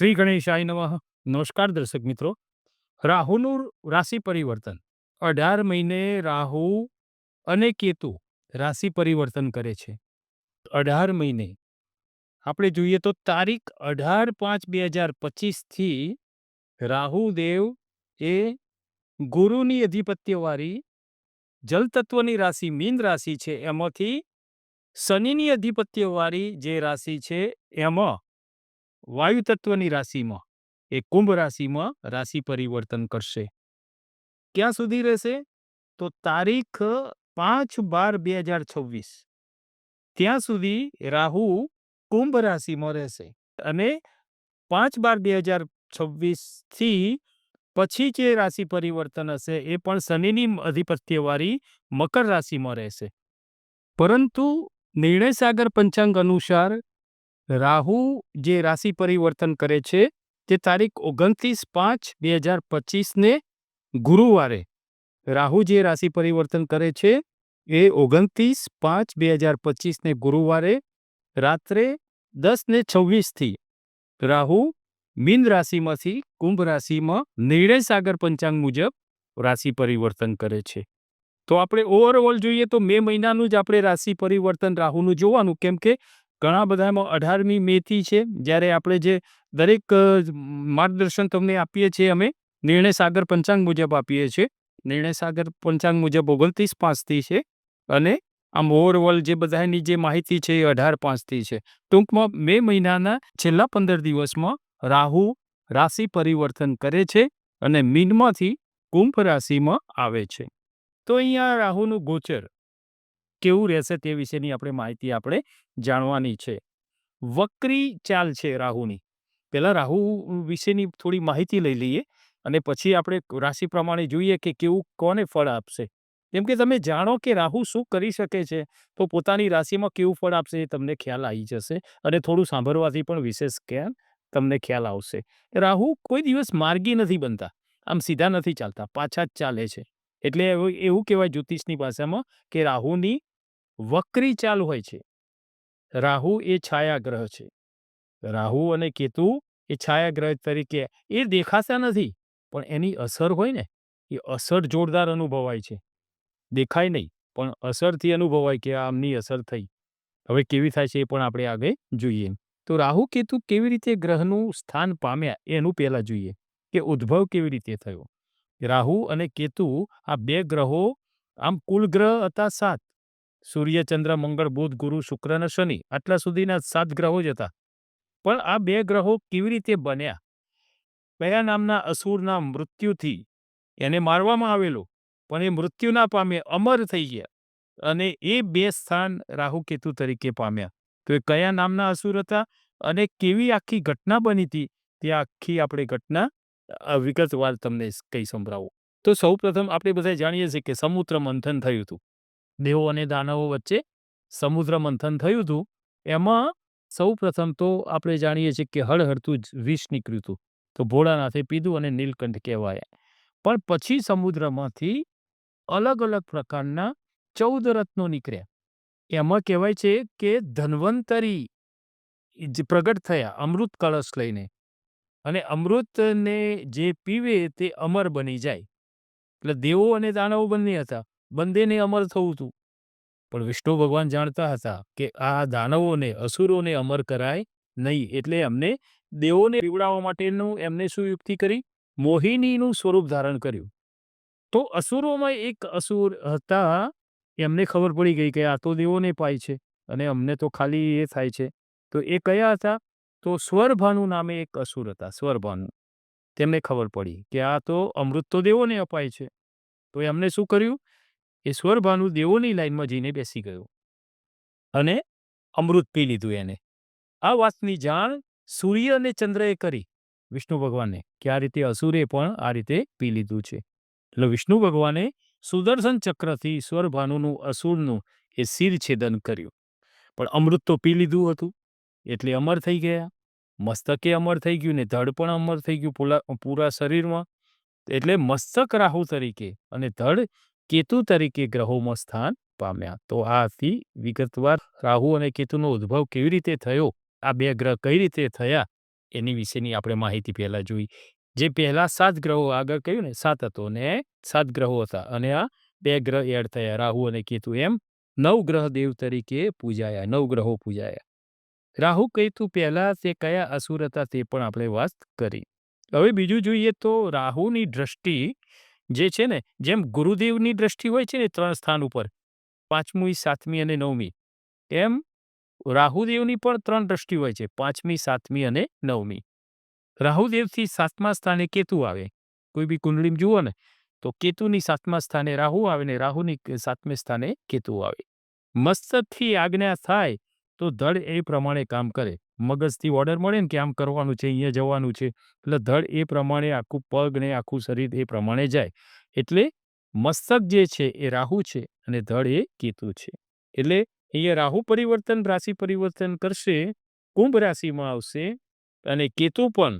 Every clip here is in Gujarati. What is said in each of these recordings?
શ્રી ગણેશાય નમઃ. નમસ્કાર દર્શક મિત્રો. રાહુનું રાશિ પરિવર્તન 18 મહિને રાહુ અને કેતુ રાશિ પરિવર્તન કરે છે. 18 મહિને આપણે જોઈએ તો તારીખ 18/5/2025 થી રાહુ દેવ એ ગુરુની અધિપત્યવાળી જલ તત્વની રાશિ મીન રાશિ છે, એમાંથી શનિની અધિપત્યવાળી જે રાશિ છે એમાં વાયુ તત્વની રાશિમાં એ કુંભ રાશિમાં રાશિ પરિવર્તન કરશે. ક્યાં સુધી રહેશે? તો તારીખ 5/12/2026 ત્યાં સુધી રાહુ કુંભ રાશિમાં રહેશે અને 5/12/2026 થી પછી જે રાશિ પરિવર્તન હશે એ પણ શનિની અધિપત્યવાળી મકર રાશિમાં રહેશે. પરંતુ નિર્ણય સાગર પંચાંગ અનુસાર રાહુ જે રાશિ પરિવર્તન કરે છે તે તારીખ 29/5/2025 ને ગુરુવારે રાહુ જે રાશિ પરિવર્તન કરે છે એ 29/5/2025 ને ગુરુવારે રાત્રે 10:26 થી રાહુ મીન રાશિમાંથી કુંભ રાશિમાં નિર્ણય સાગર પંચાંગ મુજબ રાશિ પરિવર્તન કરે છે. તો આપણે ઓવરઓલ જોઈએ તો મે મહિનાનું જ આપણે રાશિ પરિવર્તન રાહુનું જોવાનું, કેમ કે ઘણા બધામાં 18મી મેથી છે, જ્યારે આપણે જે દરેક માર્ગદર્શન તમને આપીએ છીએ અમે નિર્ણય સાગર પંચાંગ મુજબ આપીએ છીએ. નિર્ણય સાગર પંચાંગ મુજબ 29/5થી છે અને આમ ઓવરઓલ જે બધાની જે માહિતી છે એ 18/5થી છે. ટૂંકમાં મે મહિનાના છેલ્લા 15 દિવસમાં રાહુ રાશિ પરિવર્તન કરે છે અને મીનમાંથી કુંભ રાશિમાં આવે છે. તો અહીંયા રાહુનું ગોચર કેવું રહેશે તે વિશેની આપણે માહિતી આપણે જાણવાની છે. વક્રી ચાલ છે રાહુની. પહેલા રાહુ વિશેની થોડી માહિતી લઈ લઈએ અને પછી આપણે રાશિ પ્રમાણે જોઈએ કે કેવું કોને ફળ આપશે. કેમ કે તમે જાણો કે રાહુ શું કરી શકે છે, તો પોતાની રાશિમાં કેવું ફળ આપશે એ તમને ખ્યાલ આવી જશે અને થોડું સાંભળવાથી પણ વિશેષ તમને ખ્યાલ આવશે. રાહુ કોઈ દિવસ માર્ગી નથી બનતા, આમ સીધા નથી ચાલતા, પાછા જ ચાલે છે. એટલે એવું કહેવાય જ્યોતિષની ભાષામાં કે રાહુની વક્રી ચાલ હોય છે. રાહુ એ છાયા ગ્રહ છે. રાહુ અને કેતુ એ છાયા ગ્રહ તરીકે એ દેખાતા નથી, પણ એની અસર હોય ને એ અસર જોરદાર અનુભવાય છે. દેખાય નહીં, પણ અસરથી અનુભવાય કે આમની અસર થઈ. હવે કેવી થાય છે એ પણ આપણે આગળ જોઈએ. તો રાહુ કેતુ કેવી રીતે ગ્રહનું સ્થાન પામ્યા એનું પહેલા જોઈએ કે ઉદ્ભવ કેવી રીતે થયો. રાહુ અને કેતુ આ બે ગ્રહો આમ કુલ ગ્રહ હતા 7. સૂર્ય, ચંદ્ર, મંગળ, બુધ, ગુરુ, શુક્ર અને શનિ, આટલા સુધીના 7 ગ્રહો જ હતા. પણ આ બે ગ્રહો કેવી રીતે બન્યા? કયા નામના અસુરના મૃત્યુથી એને મારવામાં આવેલો, પણ એ મૃત્યુ ના પામે, અમર થઈ ગયા અને એ બે સ્થાન રાહુ કેતુ તરીકે પામ્યા. તો એ કયા નામના અસુર હતા અને કેવી આખી ઘટના બની હતી, તે આખી આપણે ઘટના વિગતવાર તમને કઈ સંભળાવું. તો સૌ પ્રથમ આપણે બધા જાણીએ છીએ કે સમુદ્ર મંથન થયું હતું. દેવો અને દાનવો વચ્ચે સમુદ્ર મંથન થયું હતું. એમાં સૌ પ્રથમ તો આપણે જાણીએ છીએ કે હળહળતું જ વિષ નીકળ્યું હતું. તો ભોળાનાથે પીધું અને નીલકંઠ કહેવાય. પણ પછી સમુદ્રમાંથી અલગ અલગ પ્રકારના 14 રત્નો નીકળ્યા. એમાં કહેવાય છે કે ધન્વંતરી જ પ્રગટ થયા અમૃત કળશ લઈને, અને અમૃતને જે પીવે તે અમર બની જાય. એટલે દેવો અને દાનવો બંને હતા, બંનેને અમર થવું હતું. પણ વિષ્ણુ ભગવાન જાણતા હતા કે આ દાનવોને, અસુરોને અમર કરાય નહીં, એટલે એમને દેવોને પીવડાવવા માટેનું એમને શું યુક્તિ કરી? મોહિનીનું સ્વરૂપ ધારણ કર્યું. તો અસુરોમાં એક અસુર હતા, એમને ખબર પડી ગઈ કે આ તો દેવોને પાય છે અને અમને તો ખાલી એ થાય છે. તો એ કયા હતા? તો સ્વરભાનુ નામે એક અસુર હતા. સ્વરભાનુ. તેમને ખબર પડી કે આ તો અમૃત તો દેવોને અપાય છે. તો એમને શું કર્યું? એ સ્વરભાનુ દેવોની લાઈનમાં જઈને બેસી ગયો અને અમૃત પી લીધું એને. આ વાતની જાણ સૂર્ય અને ચંદ્રએ કરી વિષ્ણુ ભગવાનને કે આ રીતે અસુરે પણ આ રીતે પી લીધું છે. એટલે વિષ્ણુ ભગવાને સુદર્શન ચક્રથી સ્વરભાનુનું અસુરનું એ શિર છેદન કર્યું. પણ અમૃત તો પી લીધું હતું એટલે અમર થઈ ગયા. મસ્તકે અમર થઈ ગયું ને ધડ પણ અમર થઈ ગયું પૂરા શરીરમાં. એટલે મસ્તક રાહુ તરીકે અને ધડ કેતુ તરીકે ગ્રહોમાં સ્થાન પામ્યા. તો આ હતી વિગતવાર રાહુ અને કેતુનો ઉદ્ભવ કેવી રીતે થયો, આ બે ગ્રહ કઈ રીતે થયા એની વિશેની આપણે માહિતી પહેલાં જોઈ. જે પહેલા 7 ગ્રહો આગળ કહ્યું ને 7 હતો ને 7 ગ્રહો હતા અને આ 2 ગ્રહ એડ થયા રાહુ અને કેતુ એમ 9 ગ્રહ દેવ તરીકે પૂજાયા 9 ગ્રહો પૂજાયા. રાહુ કેતુ પહેલા તે કયા અસુર હતા તે પણ આપણે વાત કરી. હવે બીજું જોઈએ તો રાહુની દ્રષ્ટિ જે છે ને જેમ ગુરુદેવની દ્રષ્ટિ હોય છે ને 3 સ્થાન ઉપર 5મી 7મી અને 9મી એમ રાહુદેવની પણ 3 દ્રષ્ટિ હોય છે 5મી 7મી અને 9મી. રાહુદેવથી 7મા સ્થાને કેતુ આવે. કોઈ બી કુંડળીમાં જુઓ ને તો કેતુની 7મા સ્થાને રાહુ આવે ને રાહુની 7મે સ્થાને કેતુ આવે. મસ્તકથી આજ્ઞા થાય તો ધડ એ પ્રમાણે કામ કરે. મગજથી ઓર્ડર મળે ને કે આમ કરવાનું છે, અહીંયા જવાનું છે, એટલે ધડ એ પ્રમાણે આખું પગ ને આખું શરીર એ પ્રમાણે જાય. એટલે મસ્તક જે છે એ રાહુ છે અને ધડ એ કેતુ છે. એટલે અહીંયા રાહુ પરિવર્તન રાશિ પરિવર્તન કરશે, કુંભ રાશિમાં આવશે અને કેતુ પણ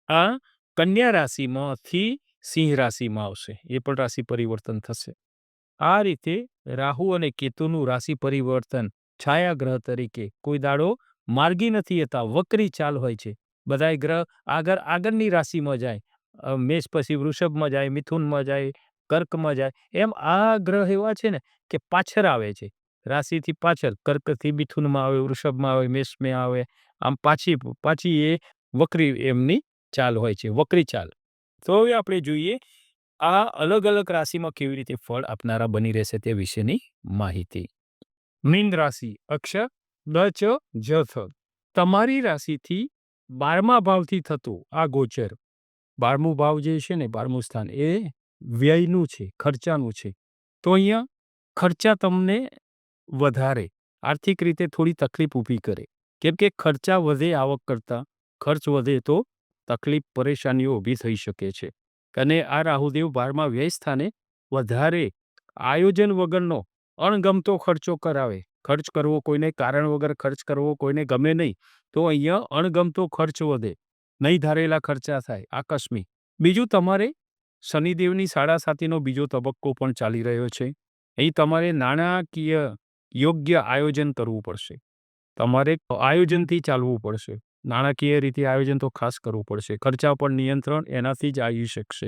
આ કન્યા રાશિમાંથી સિંહ રાશિમાં આવશે. એ પણ રાશિ પરિવર્તન થશે. આ રીતે રાહુ અને કેતુનું રાશિ પરિવર્તન છાયા ગ્રહ તરીકે કોઈ દાડો માર્ગી નથી હતા, વક્રી ચાલ હોય છે. બધાય ગ્રહ આગળની રાશિમાં જાય. મેષ પછી વૃષભમાં જાય, મિથુનમાં જાય, કર્કમાં જાય. એમ આ ગ્રહ એવા છે ને કે પાછળ આવે છે. રાશિથી પાછળ કર્કથી મિથુનમાં આવે, વૃષભમાં આવે, મેષમાં આવે. આમ પાછી એ વક્રી એમની ચાલ હોય છે, વક્રી ચાલ. તો હવે આપણે જોઈએ આ અલગ અલગ રાશિમાં કેવી રીતે ફળ આપનારા બની રહેશે તે વિશેની માહિતી. મીન રાશિ અક્ષર દ ચ જ થ. તમારી રાશિથી 12મા ભાવથી થતું આ ગોચર 12મું ભાવ જે છે ને 12મું સ્થાન એ વ્યયનું છે, ખર્ચાનું છે. તો અહીંયા ખર્ચા તમને વધારે આર્થિક રીતે થોડી તકલીફ ઊભી કરે. કેમ કે ખર્ચા વધે આવક કરતાં, ખર્ચ વધે તો તકલીફ પરેશાનીઓ ઊભી થઈ શકે છે. અને આ રાહુદેવ 12મા વ્યય સ્થાને વધારે આયોજન વગરનો અણગમતો ખર્ચો કરાવે. ખર્ચ કરવો કોઈને કારણ વગર ખર્ચ કરવો કોઈને ગમે નહીં. તો અહીંયા અણગમતો ખર્ચ વધે. નહીં ધારેલા ખર્ચા થાય આકસ્મિક. બીજું તમારે શનિદેવની સાડાસાતીનો બીજો તબક્કો પણ ચાલી રહ્યો છે. અહીં તમારે નાણાકીય યોગ્ય આયોજન કરવું પડશે. તમારે આયોજનથી ચાલવું પડશે. નાણાકીય રીતે આયોજન તો ખાસ કરવું પડશે. ખર્ચા પર નિયંત્રણ એનાથી જ આવી શકશે.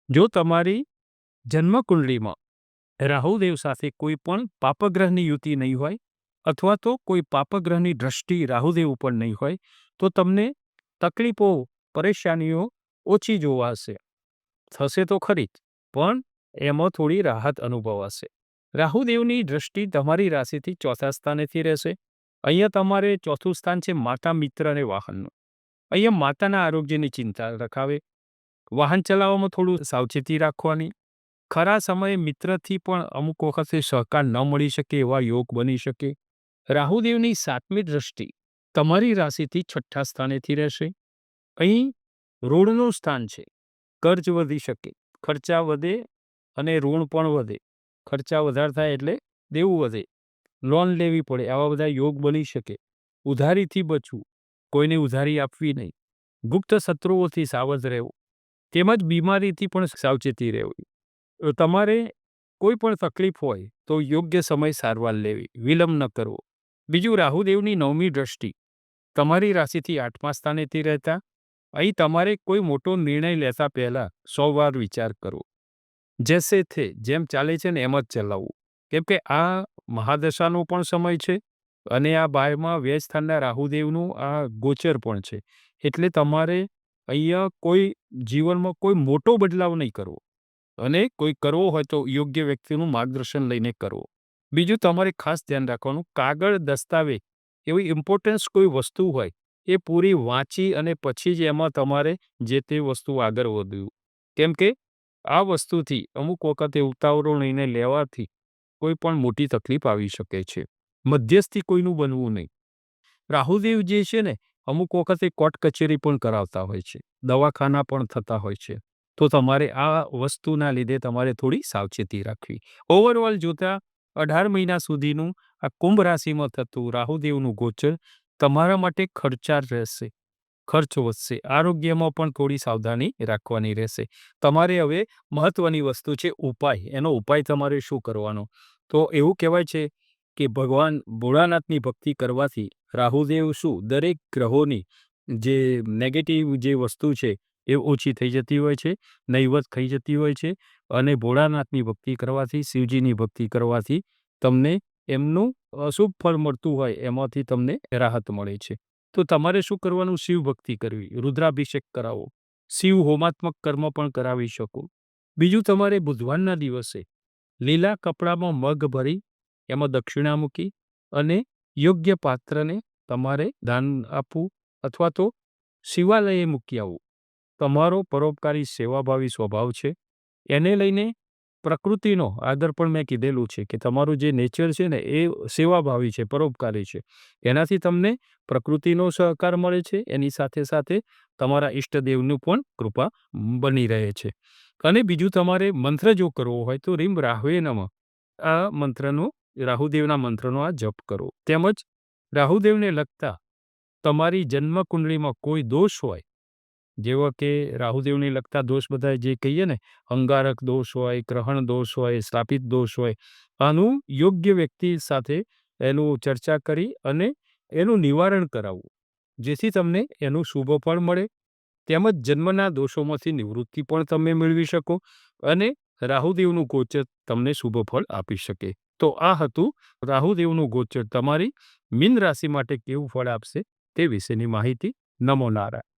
જો તમારી જન્મકુંડળીમાં રાહુદેવ સાથે કોઈ પણ પાપગ્રહની યુતિ નહીં હોય અથવા તો કોઈ પાપગ્રહની દ્રષ્ટિ રાહુદેવ ઉપર નહીં હોય તો તમને તકલીફો પરેશાનીઓ ઓછી જોવાશે. થશે તો ખરી જ પણ એમાં થોડી રાહત અનુભવાશે. રાહુદેવની દ્રષ્ટિ તમારી રાશિથી 4થા સ્થાનેથી રહેશે. અહીંયા તમારે 4થું સ્થાન છે માતા, મિત્ર અને વાહનનું. અહીંયા માતાના આરોગ્યની ચિંતા રખાવે. વાહન ચલાવવામાં થોડું સાવચેતી રાખવાની. ખરા સમયે મિત્રથી પણ અમુક વખતે સહકાર ન મળી શકે એવા યોગ બની શકે. રાહુદેવની 7મી દ્રષ્ટિ તમારી રાશિથી 6ઠ્ઠા સ્થાનેથી રહેશે. અહીં ઋણનું સ્થાન છે. કર્જ વધી શકે, ખર્ચા વધે અને ઋણ પણ વધે. ખર્ચા વધારે થાય એટલે દેવું વધે, લોન લેવી પડે, આવા બધા યોગ બની શકે. ઉધારીથી બચવું, કોઈને ઉધારી આપવી નહીં. ગુપ્ત શત્રુઓથી સાવધ રહેવું તેમજ બીમારીથી પણ સાવચેતી રહેવી. તમારે કોઈ પણ તકલીફ હોય તો યોગ્ય સમય સારવાર લેવી, વિલંબ ન કરવો. બીજું રાહુદેવની 9મી દ્રષ્ટિ તમારી રાશિથી 8મા સ્થાનેથી રહેતા અહીં તમારે કોઈ મોટો નિર્ણય લેતા પહેલા 100 વાર વિચાર કરવો. જેસે થે જેમ ચાલે છે ને એમ જ ચલાવવું. કેમ કે આ મહાદશાનો પણ સમય છે અને આ 12મા વ્યય સ્થાનના રાહુદેવનું આ ગોચર પણ છે. એટલે તમારે અહીંયા કોઈ જીવનમાં કોઈ મોટો બદલાવ નહીં કરવો અને કોઈ કરવો હોય તો યોગ્ય વ્યક્તિનું માર્ગદર્શન લઈને કરવો. બીજું તમારે ખાસ ધ્યાન રાખવાનું કાગળ દસ્તાવેજ એવી ઇમ્પોર્ટન્સ કોઈ વસ્તુ હોય એ પૂરી વાંચી અને પછી જ એમાં તમારે જે તે વસ્તુ આગળ વધવું. કેમ કે આ વસ્તુથી અમુક વખતે ઉતાવળો લઈને લેવાથી કોઈ પણ મોટી તકલીફ આવી શકે છે. મધ્યસ્થી કોઈનું બનવું નહીં. રાહુદેવ જે છે ને અમુક વખતે કોર્ટ કચેરી પણ કરાવતા હોય છે, દવાખાના પણ થતા હોય છે. તો તમારે આ વસ્તુના લીધે તમારે થોડી સાવચેતી રાખવી. ઓવરઓલ જોતા 18 મહિના સુધીનું આ કુંભ રાશિમાં થતું રાહુદેવનું ગોચર તમારા માટે ખર્ચાળ રહેશે. ખર્ચ વધશે. આરોગ્યમાં પણ થોડી સાવધાની રાખવાની રહેશે. તમારે હવે મહત્વની વસ્તુ છે ઉપાય. એનો ઉપાય તમારે શું કરવાનો? તો એવું કહેવાય છે કે ભગવાન ભોળાનાથની ભક્તિ કરવાથી રાહુદેવ શું દરેક ગ્રહોની જે નેગેટિવ જે વસ્તુ છે એ ઓછી થઈ જતી હોય છે, નહિવત થઈ જતી હોય છે અને ભોળાનાથની ભક્તિ કરવાથી, શિવજીની ભક્તિ કરવાથી તમને એમનું અશુભ ફળ મળતું હોય એમાંથી તમને રાહત મળે છે. તો તમારે શું કરવાનું? શિવ ભક્તિ કરવી, રુદ્રાભિષેક કરાવો, શિવ હોમાત્મક કર્મ પણ કરાવી શકો. બીજું, તમારે બુધવારના દિવસે લીલા કપડામાં મગ ભરી એમાં દક્ષિણા મૂકી અને યોગ્ય પાત્રને તમારે દાન આપવું અથવા તો શિવાલયે મૂકી આવવું. તમારો પરોપકારી સેવાભાવી સ્વભાવ છે એને લઈને પ્રકૃતિનો આદર પણ મેં કીધેલું છે કે તમારું જે નેચર છે ને એ સેવાભાવી છે, પરોપકારી છે. એનાથી તમને પ્રકૃતિનો સહકાર મળે છે, એની સાથે સાથે તમારા ઈષ્ટદેવનું પણ કૃપા બની રહે છે. અને બીજું, તમારે મંત્ર જો કરવો હોય તો રીમ રાહવે નમઃ આ મંત્રનો, રાહુદેવના મંત્રનો આ જપ કરો. તેમજ રાહુદેવને લગતા તમારી જન્મ કુંડળીમાં કોઈ દોષ હોય, જેવો કે રાહુદેવને લગતા દોષ બધા જે કહીએ ને, અંગારક દોષ હોય, ગ્રહણ દોષ હોય, શ્રાપિત દોષ હોય, આનું યોગ્ય વ્યક્તિ સાથે એનું ચર્ચા કરી અને એનું નિવારણ કરાવવું, જેથી તમને એનું શુભ ફળ મળે. તેમજ જન્મના દોષોમાંથી નિવૃત્તિ પણ તમે મેળવી શકો અને રાહુદેવનું ગોચર તમને શુભ ફળ આપી શકે. તો આ હતું રાહુદેવનું ગોચર તમારી મીન રાશિ માટે કેવું ફળ આપશે તે વિશેની માહિતી. નમો નારાયણ.